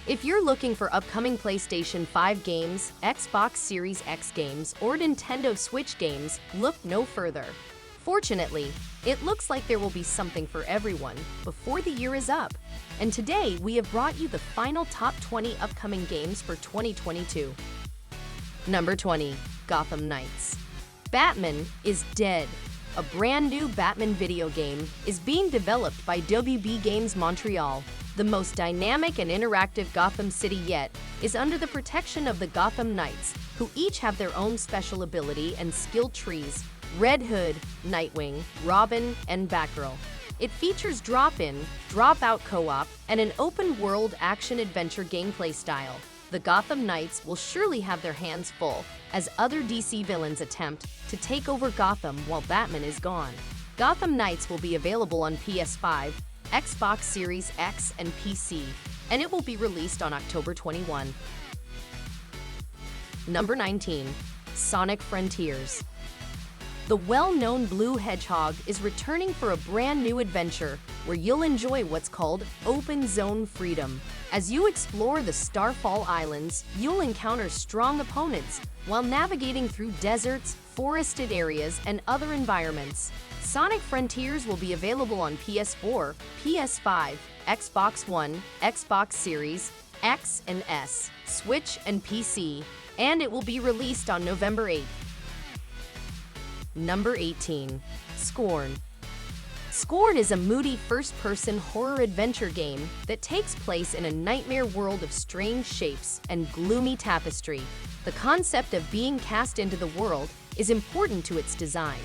If you're looking for upcoming PlayStation 5 games, Xbox Series X games, or Nintendo Switch games, look no further. Fortunately, it looks like there will be something for everyone before the year is up. And today, we have brought you the final top 20 upcoming games for 2022. Number 20. Gotham Knights. Batman is Dead. A brand new Batman video game is being developed by WB Games Montreal. The most dynamic and interactive Gotham City yet is under the protection of the Gotham Knights, who each have their own special ability and skill trees: Red Hood, Nightwing, Robin, and Batgirl. It features drop-in, drop-out co-op, and an open-world action-adventure gameplay style. The Gotham Knights will surely have their hands full as other DC villains attempt to take over Gotham while Batman is gone. Gotham Knights will be available on PS5, Xbox Series X, and PC, and it will be released on October 21. Number 19. Sonic Frontiers. The well-known Blue Hedgehog is returning for a brand new adventure where you'll enjoy what's called open zone freedom. As you explore the Starfall Islands, you'll encounter strong opponents while navigating through deserts, forested areas, and other environments. Sonic Frontiers will be available on PS4, PS5, Xbox One, Xbox Series X and S, Switch, and PC, and it will be released on November 8th. Number 18. Scorn. Scorn is a moody first-person horror adventure game that takes place in a nightmare world of strange shapes and gloomy tapestry. The concept of being cast into the world is important to its design.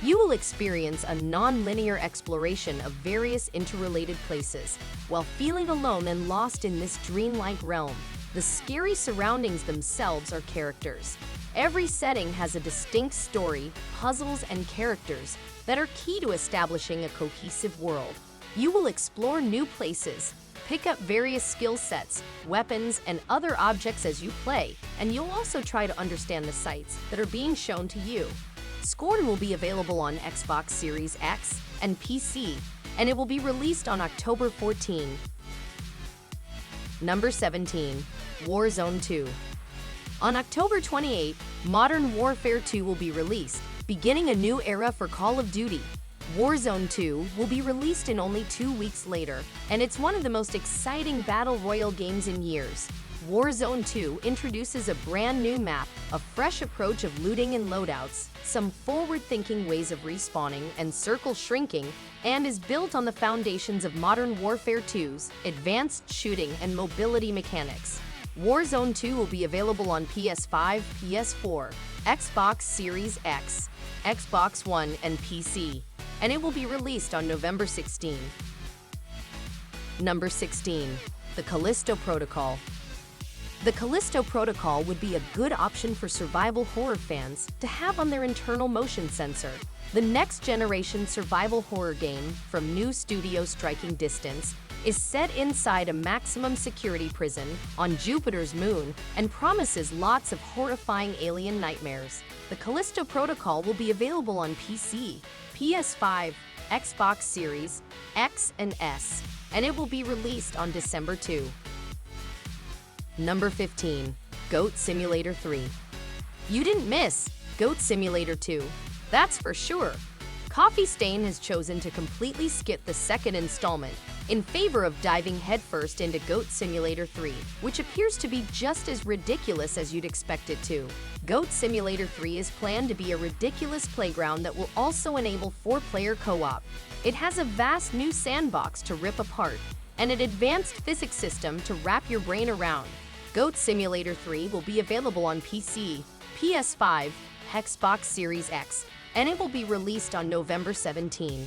You will experience a non-linear exploration of various interrelated places while feeling alone and lost in this dreamlike realm. The scary surroundings themselves are characters. Every setting has a distinct story, puzzles, and characters that are key to establishing a cohesive world. You will explore new places, pick up various skill sets, weapons, and other objects as you play, and you'll also try to understand the sights that are being shown to you. Scorn will be available on Xbox Series X and PC, and it will be released on October 14. Number 17. Warzone 2. On October 28, Modern Warfare 2 will be released, beginning a new era for Call of Duty. Warzone 2 will be released in only 2 weeks later, and it's one of the most exciting battle royale games in years. Warzone 2 introduces a brand new map, a fresh approach of looting and loadouts, some forward-thinking ways of respawning and circle shrinking, and is built on the foundations of Modern Warfare 2's advanced shooting and mobility mechanics. Warzone 2 will be available on PS5, PS4, Xbox Series X, Xbox One, and PC, and it will be released on November 16. Number 16. The Callisto Protocol. The Callisto Protocol would be a good option for survival horror fans to have on their internal motion sensor. The next-generation survival horror game from new studio Striking Distance is set inside a maximum security prison on Jupiter's moon and promises lots of horrifying alien nightmares. The Callisto Protocol will be available on PC, PS5, Xbox Series X and S, and it will be released on December 2. Number 15. Goat Simulator 3. You didn't miss Goat Simulator 2, that's for sure. Coffee Stain has chosen to completely skip the second installment in favor of diving headfirst into Goat Simulator 3, which appears to be just as ridiculous as you'd expect it to. Goat Simulator 3 is planned to be a ridiculous playground that will also enable 4-player co-op. It has a vast new sandbox to rip apart and an advanced physics system to wrap your brain around. Goat Simulator 3 will be available on PC, PS5, Xbox Series X, and it will be released on November 17.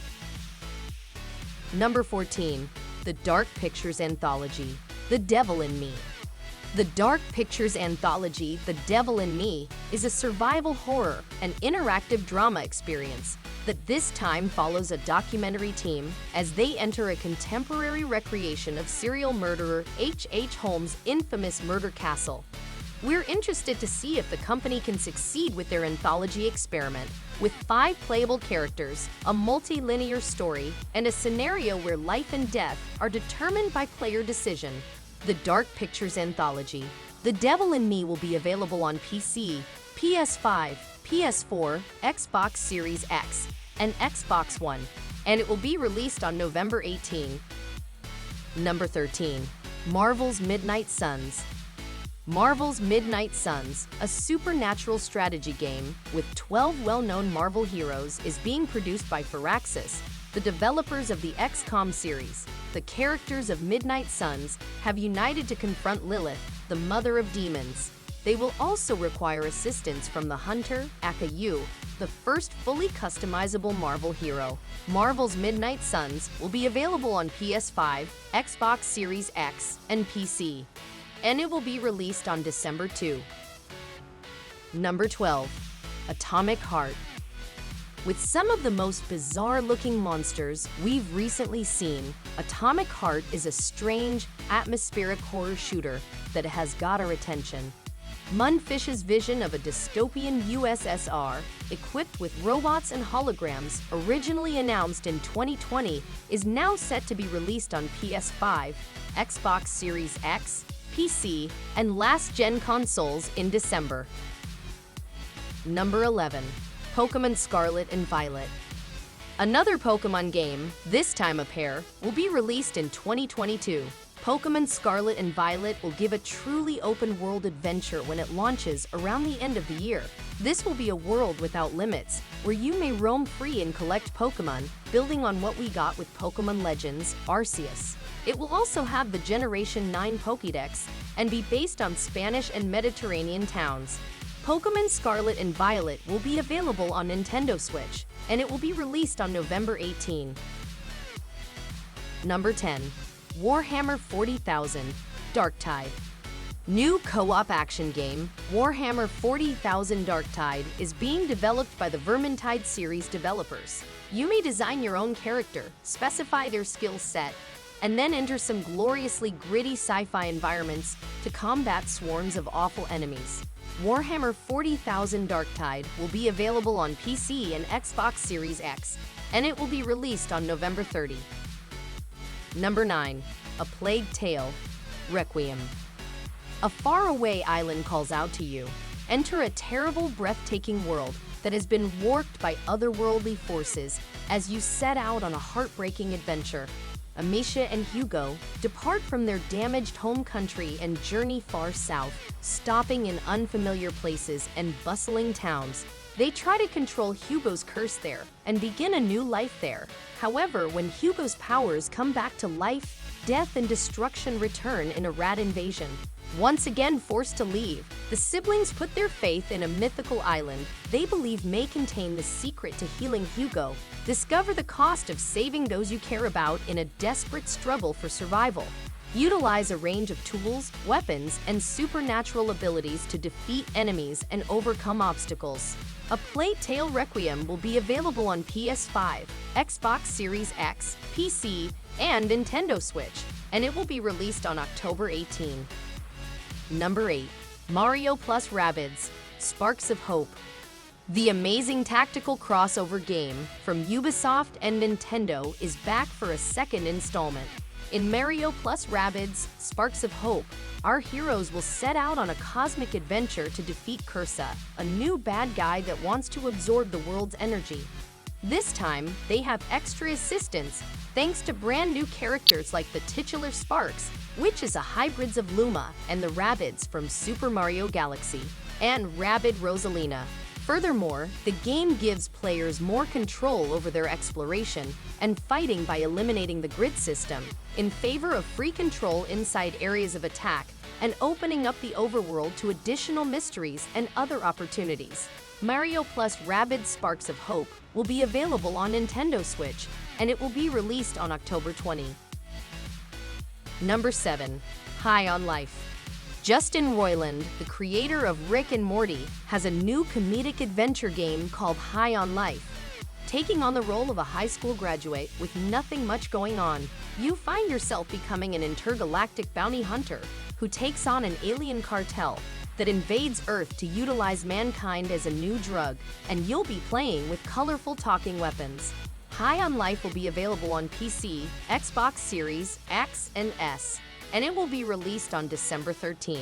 Number 14. The Dark Pictures Anthology, The Devil in Me. The Dark Pictures Anthology, The Devil in Me, is a survival horror and interactive drama experience that this time follows a documentary team as they enter a contemporary recreation of serial murderer H.H. Holmes' infamous murder castle. We're interested to see if the company can succeed with their anthology experiment, with 5 playable characters, a multi-linear story, and a scenario where life and death are determined by player decision. The Dark Pictures Anthology. The Devil in Me will be available on PC, PS5, PS4, Xbox Series X, and Xbox One, and it will be released on November 18. Number 13. Marvel's Midnight Suns. Marvel's Midnight Suns, a supernatural strategy game with 12 well-known Marvel heroes, is being produced by Firaxis, the developers of the XCOM series. The characters of Midnight Suns have united to confront Lilith, the mother of demons. They will also require assistance from the Hunter, Akayu, the first fully customizable Marvel hero. Marvel's Midnight Suns will be available on PS5, Xbox Series X, and PC, and it will be released on December 2. Number 12. Atomic Heart. With some of the most bizarre-looking monsters we've recently seen, Atomic Heart is a strange, atmospheric horror shooter that has got our attention. Mundfish's vision of a dystopian USSR, equipped with robots and holograms, originally announced in 2020, is now set to be released on PS5, Xbox Series X, PC, and last-gen consoles in December. Number 11. Pokémon Scarlet and Violet. Another Pokémon game, this time a pair, will be released in 2022. Pokémon Scarlet and Violet will give a truly open-world adventure when it launches around the end of the year. This will be a world without limits, where you may roam free and collect Pokémon, building on what we got with Pokémon Legends Arceus. It will also have the Generation 9 Pokédex and be based on Spanish and Mediterranean towns. Pokémon Scarlet and Violet will be available on Nintendo Switch, and it will be released on November 18. Number 10. Warhammer 40,000 Darktide. New co-op action game, Warhammer 40,000 Darktide, is being developed by the Vermintide series developers. You may design your own character, specify their skill set, and then enter some gloriously gritty sci-fi environments to combat swarms of awful enemies. Warhammer 40,000 Darktide will be available on PC and Xbox Series X, and it will be released on November 30. Number 9. A Plague Tale Requiem. A faraway island calls out to you. Enter a terrible, breathtaking world that has been warped by otherworldly forces as you set out on a heartbreaking adventure. Amisha and Hugo depart from their damaged home country and journey far south, stopping in unfamiliar places and bustling towns. They try to control Hugo's curse there and begin a new life there. However, when Hugo's powers come back to life, death and destruction return in a rat invasion. Once again forced to leave, the siblings put their faith in a mythical island they believe may contain the secret to healing Hugo. Discover the cost of saving those you care about in a desperate struggle for survival. Utilize a range of tools, weapons, and supernatural abilities to defeat enemies and overcome obstacles. A Plague Tale Requiem will be available on PS5, Xbox Series X, PC, and Nintendo Switch, and it will be released on October 18. Number 8. Mario plus Rabbids Sparks of Hope. The amazing tactical crossover game from Ubisoft and Nintendo is back for a second installment. In Mario plus Rabbids Sparks of Hope, our heroes will set out on a cosmic adventure to defeat Cursa, a new bad guy that wants to absorb the world's energy. This time, they have extra assistance thanks to brand new characters like the titular Sparks, which is a hybrid of Luma, and the Rabbids from Super Mario Galaxy, and Rabbid Rosalina. Furthermore, the game gives players more control over their exploration and fighting by eliminating the grid system in favor of free control inside areas of attack and opening up the overworld to additional mysteries and other opportunities. Mario plus Rabbids Sparks of Hope will be available on Nintendo Switch, and it will be released on October 20. Number 7. High on Life. Justin Roiland, the creator of Rick and Morty, has a new comedic adventure game called High on Life. Taking on the role of a high school graduate with nothing much going on, you find yourself becoming an intergalactic bounty hunter who takes on an alien cartel that invades Earth to utilize mankind as a new drug, and you'll be playing with colorful talking weapons. High on Life will be available on PC, Xbox Series X and S, and it will be released on December 13.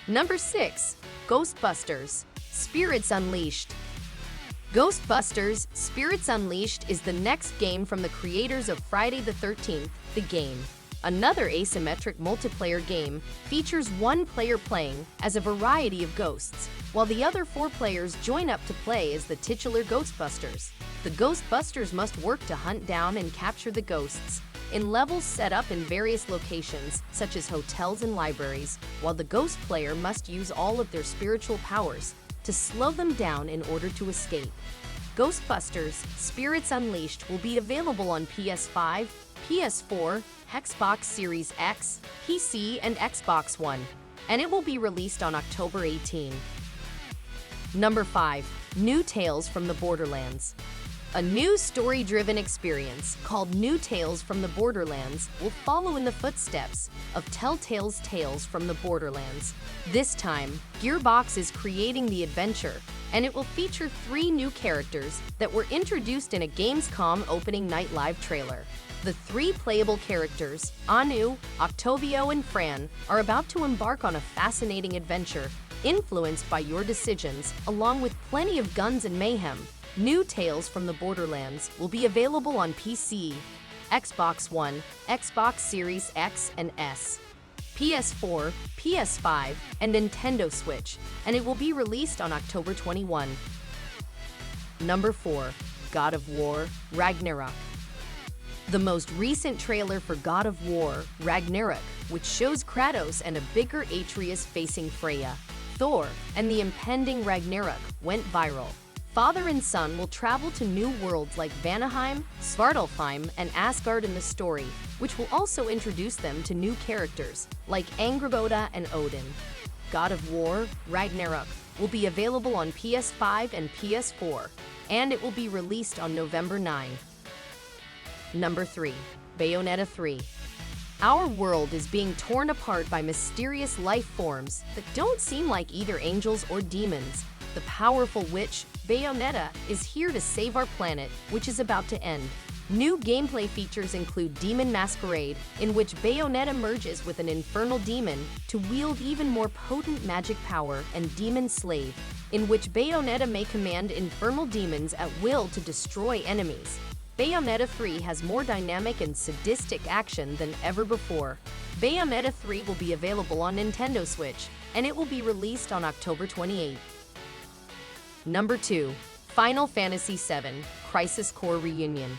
Number 6. Ghostbusters: Spirits Unleashed. Ghostbusters: Spirits Unleashed is the next game from the creators of Friday the 13th, the game. Another asymmetric multiplayer game features one player playing as a variety of ghosts, while the other 4 players join up to play as the titular Ghostbusters. The Ghostbusters must work to hunt down and capture the ghosts in levels set up in various locations, such as hotels and libraries, while the ghost player must use all of their spiritual powers to slow them down in order to escape. Ghostbusters: Spirits Unleashed will be available on PS5, PS4, Xbox Series X, PC, and Xbox One, and it will be released on October 18. Number 5. New Tales from the Borderlands. A new story-driven experience called New Tales from the Borderlands will follow in the footsteps of Telltale's Tales from the Borderlands. This time, Gearbox is creating the adventure, and it will feature 3 new characters that were introduced in a Gamescom opening night live trailer. The 3 playable characters, Anu, Octavio, and Fran, are about to embark on a fascinating adventure influenced by your decisions, along with plenty of guns and mayhem. New Tales from the Borderlands will be available on PC, Xbox One, Xbox Series X and S, PS4, PS5, and Nintendo Switch, and it will be released on October 21. Number 4. God of War: Ragnarok. The most recent trailer for God of War: Ragnarok, which shows Kratos and a bigger Atreus facing Freya, Thor, and the impending Ragnarok, went viral. Father and son will travel to new worlds like Vanaheim, Svartalfheim, and Asgard in the story, which will also introduce them to new characters like Angrboda and Odin. God of War: Ragnarok will be available on PS5 and PS4, and it will be released on November 9. Number 3. Bayonetta 3. Our world is being torn apart by mysterious life forms that don't seem like either angels or demons. The powerful witch, Bayonetta, is here to save our planet, which is about to end. New gameplay features include Demon Masquerade, in which Bayonetta merges with an infernal demon to wield even more potent magic power, and Demon Slave, in which Bayonetta may command infernal demons at will to destroy enemies. Bayonetta 3 has more dynamic and sadistic action than ever before. Bayonetta 3 will be available on Nintendo Switch, and it will be released on October 28. Number 2. Final Fantasy VII: Crisis Core Reunion.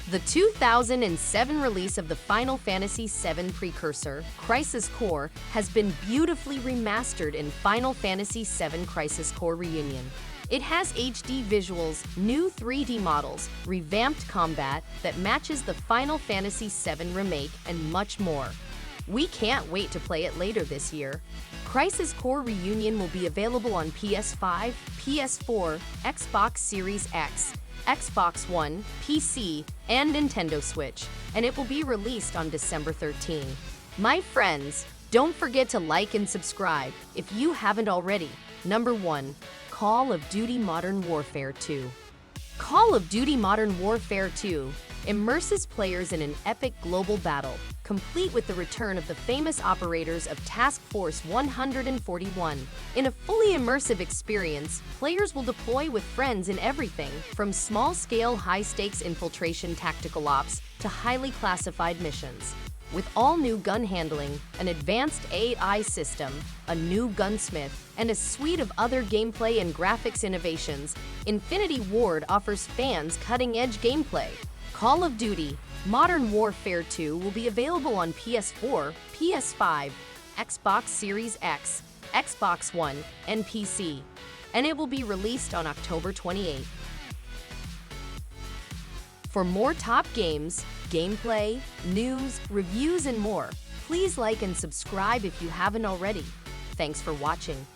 The 2007 release of the Final Fantasy VII precursor, Crisis Core, has been beautifully remastered in Final Fantasy VII Crisis Core Reunion. It has HD visuals, new 3D models, revamped combat that matches the Final Fantasy VII remake, and much more. We can't wait to play it later this year. Crisis Core Reunion will be available on PS5, PS4, Xbox Series X, Xbox One, PC, and Nintendo Switch, and it will be released on December 13. My friends, don't forget to like and subscribe if you haven't already. Number 1. Call of Duty Modern Warfare 2. Call of Duty Modern Warfare 2 immerses players in an epic global battle, complete with the return of the famous operators of Task Force 141. In a fully immersive experience, players will deploy with friends in everything from small-scale, high-stakes infiltration tactical ops to highly classified missions. With all new gun handling, an advanced AI system, a new gunsmith, and a suite of other gameplay and graphics innovations, Infinity Ward offers fans cutting-edge gameplay. Call of Duty Modern Warfare 2 will be available on PS4, PS5, Xbox Series X, Xbox One, and PC, and it will be released on October 28. For more top games, gameplay, news, reviews, and more, please like and subscribe if you haven't already. Thanks for watching.